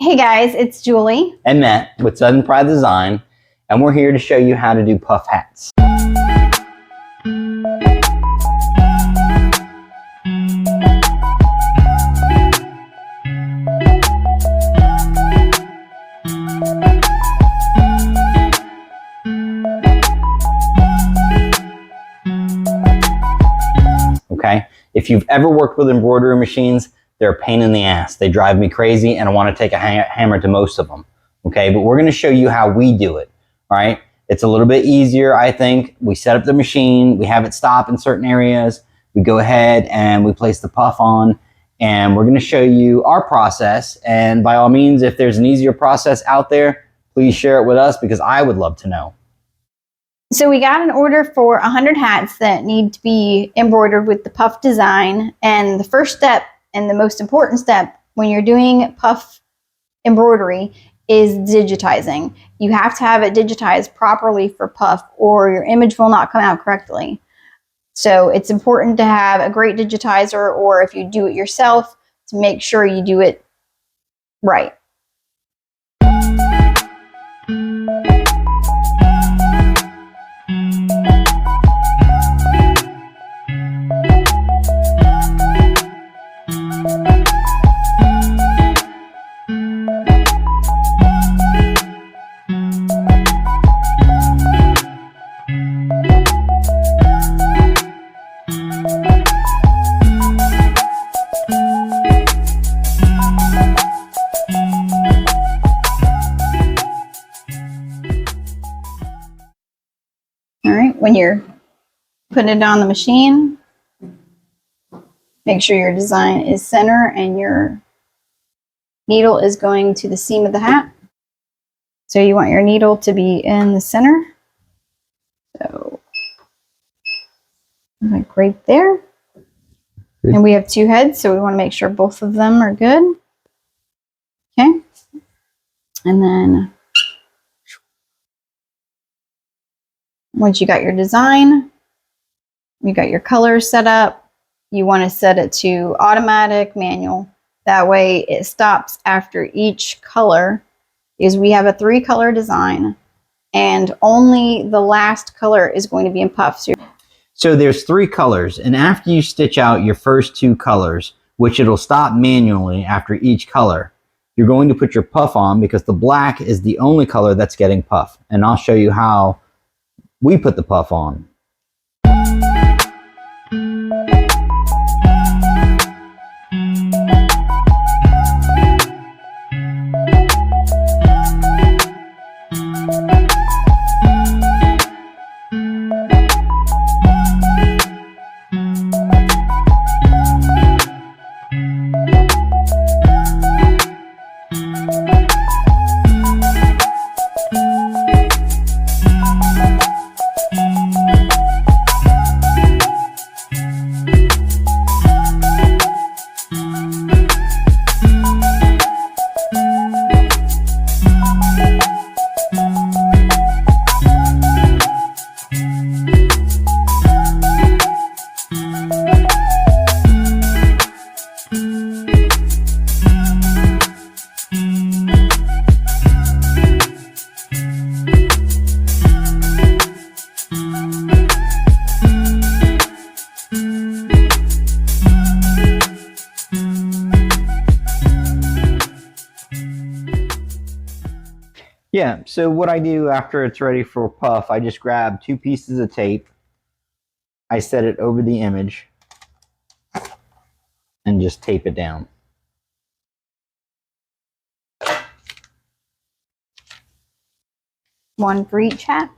Hey guys, it's Julie and Matt with Southern Pride Design, and we're here to show you how to do puff hats. Okay, if you've ever worked with embroidery machines, they're a pain in the ass. They drive me crazy, and I want to take a hammer to most of them. Okay, but we're going to show you how we do it. All right, it's a little bit easier, I think. We set up the machine, we have it stop in certain areas, we go ahead and we place the puff on, and we're going to show you our process. And by all means, if there's an easier process out there, please share it with us, because I would love to know. So we got an order for 100 hats that need to be embroidered with the puff design. And the first step, and the most important step when you're doing puff embroidery, is digitizing. You have to have it digitized properly for puff, or your image will not come out correctly. So it's important to have a great digitizer, or if you do it yourself, to make sure you do it right. All right, when you're putting it on the machine, make sure your design is center and your needle is going to the seam of the hat. So you want your needle to be in the center. So, like right there. And we have two heads, so we want to make sure both of them are good. Okay. And then once you got your design, you got your colors set up, you want to set it to automatic, manual. That way it stops after each color, because we have a 3-color design and only the last color is going to be in puff. So there's 3 colors, and after you stitch out your first 2 colors, which it'll stop manually after each color, you're going to put your puff on, because the black is the only color that's getting puff. And I'll show you how we put the puff on. Yeah, so what I do after it's ready for puff, I just grab 2 pieces of tape, I set it over the image, and just tape it down. One for each hat?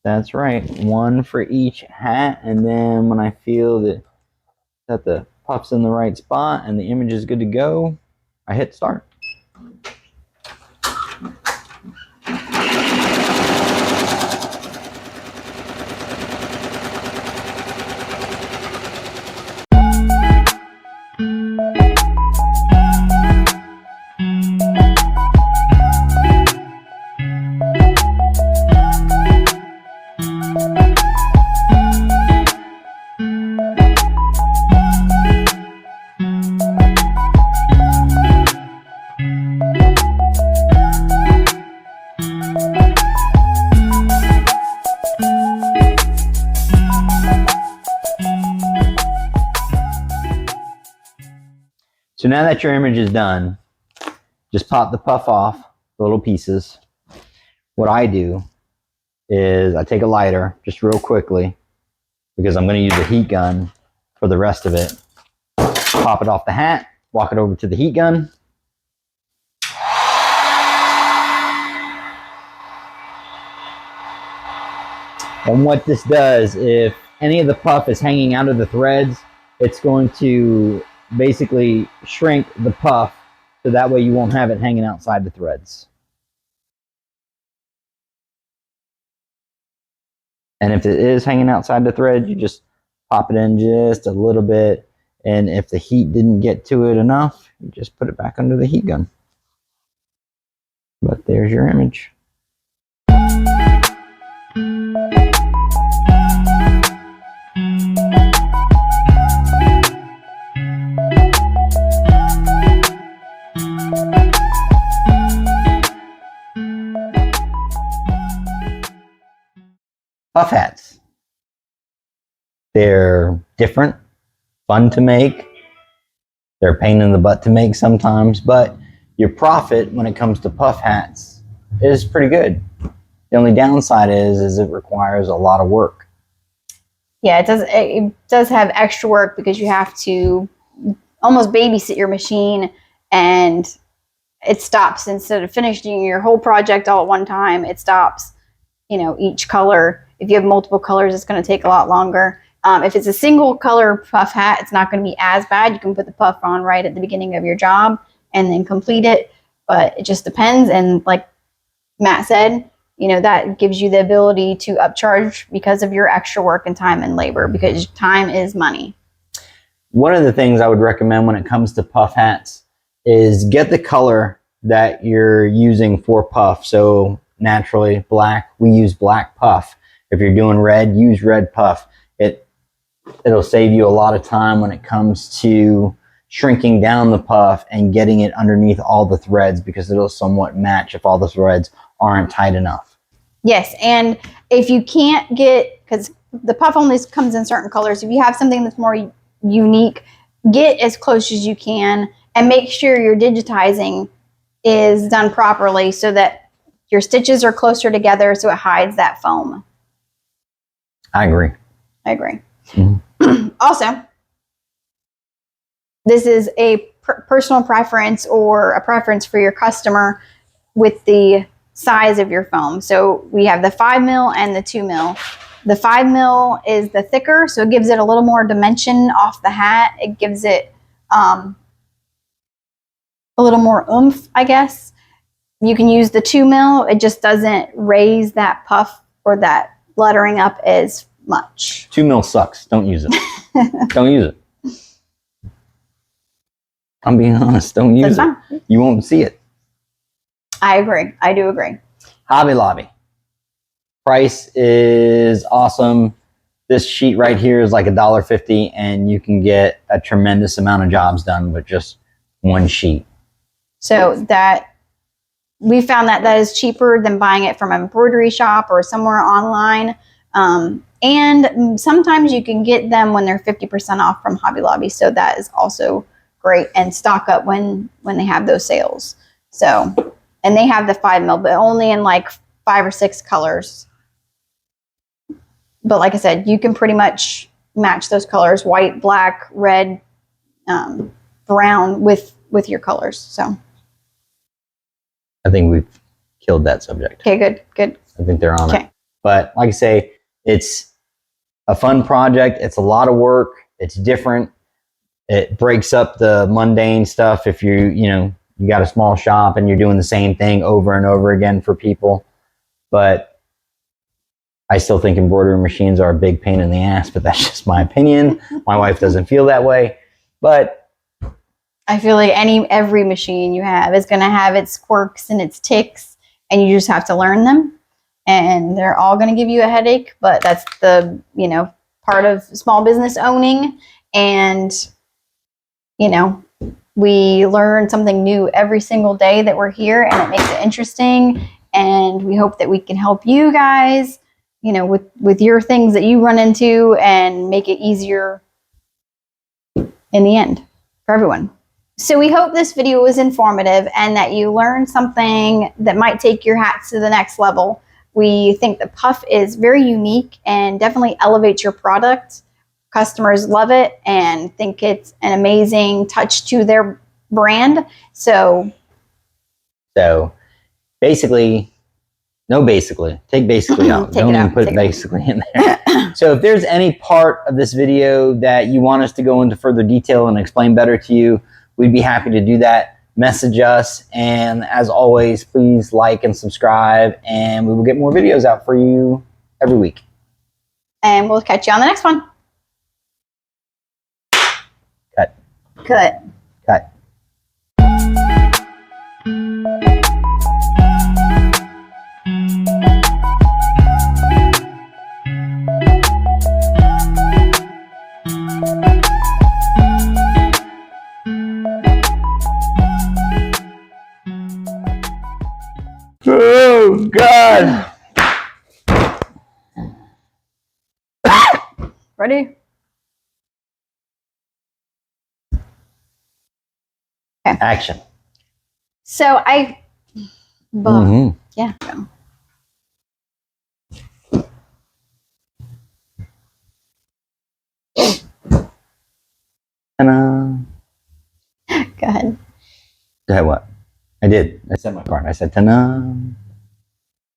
That's right, 1 for each hat, and then when I feel that the puff's in the right spot and the image is good to go, I hit start. now that your image is done, just pop the puff off, the little pieces. What I do is I take a lighter just real quickly because I'm going to use a heat gun for the rest of it. Pop it off the hat, walk it over to the heat gun. And what this does, if any of the puff is hanging out of the threads, it's going to basically shrink the puff so that way you won't have it hanging outside the threads. And if it is hanging outside the thread, you just pop it in just a little bit. And if the heat didn't get to it enough, you just put it back under the heat gun. But there's your image. Puff hats. They're different, fun to make. They're a pain in the butt to make sometimes, but your profit when it comes to puff hats is pretty good. The only downside is it requires a lot of work. Yeah, it does have extra work because you have to almost babysit your machine, and it stops instead of finishing your whole project all at one time. It stops, each color. If you have multiple colors, it's going to take a lot longer. If it's a single color puff hat, it's not going to be as bad. You can put the puff on right at the beginning of your job and then complete it, but it just depends. And like Matt said, that gives you the ability to upcharge because of your extra work and time and labor, because time is money. One of the things I would recommend when it comes to puff hats is get the color that you're using for puff. So naturally black, we use black puff. If you're doing red, use red puff. It'll save you a lot of time when it comes to shrinking down the puff and getting it underneath all the threads, because it'll somewhat match if all the threads aren't tight enough. Yes, and if you can't get, because the puff only comes in certain colors, if you have something that's more unique, get as close as you can and make sure your digitizing is done properly so that your stitches are closer together so it hides that foam. I agree. Mm-hmm. Also, this is a personal preference or a preference for your customer with the size of your foam. So we have the 5 mil and the 2 mil. The 5 mil is the thicker, so it gives it a little more dimension off the hat. It gives it a little more oomph, I guess. You can use the 2 mil. It just doesn't raise that puff or that lettering up as much. 2 mil sucks. Don't use it. Don't use it. I'm being honest. Don't use it. You won't see it. I agree. I do agree. Hobby Lobby. Price is awesome. This sheet right here is like $1.50, and you can get a tremendous amount of jobs done with just one sheet. So that we found that is cheaper than buying it from an embroidery shop or somewhere online. And sometimes you can get them when they're 50% off from Hobby Lobby. So that is also great, and stock up when they have those sales. So, and they have the 5 mil, but only in like 5 or 6 colors. But like I said, you can pretty much match those colors: white, black, red, brown with your colors. So I think we've killed that subject. Okay, good. I think they're on it. But like I say, it's a fun project. It's a lot of work. It's different. It breaks up the mundane stuff if you got a small shop and you're doing the same thing over and over again for people. But I still think embroidery machines are a big pain in the ass, but that's just my opinion. My wife doesn't feel that way. But I feel like every machine you have is going to have its quirks and its ticks, and you just have to learn them. And they're all going to give you a headache, but that's the, part of small business owning. And, we learn something new every single day that we're here, and it makes it interesting. And we hope that we can help you guys, with your things that you run into, and make it easier in the end for everyone. So we hope this video was informative and that you learned something that might take your hats to the next level. We think the puff is very unique and definitely elevates your product. Customers love it and think it's an amazing touch to their brand. So basically, no basically. Take basically out. Don't even put basically in there. So if there's any part of this video that you want us to go into further detail and explain better to you, we'd be happy to do that. Message us, and as always, please like and subscribe, and we will get more videos out for you every week. And we'll catch you on the next one. Cut. Cut. Cut. Oh, God. Ready? Okay. Action. So yeah. Ta-da. Go ahead. Go ahead, what? I did. I said my part. I said ta-da.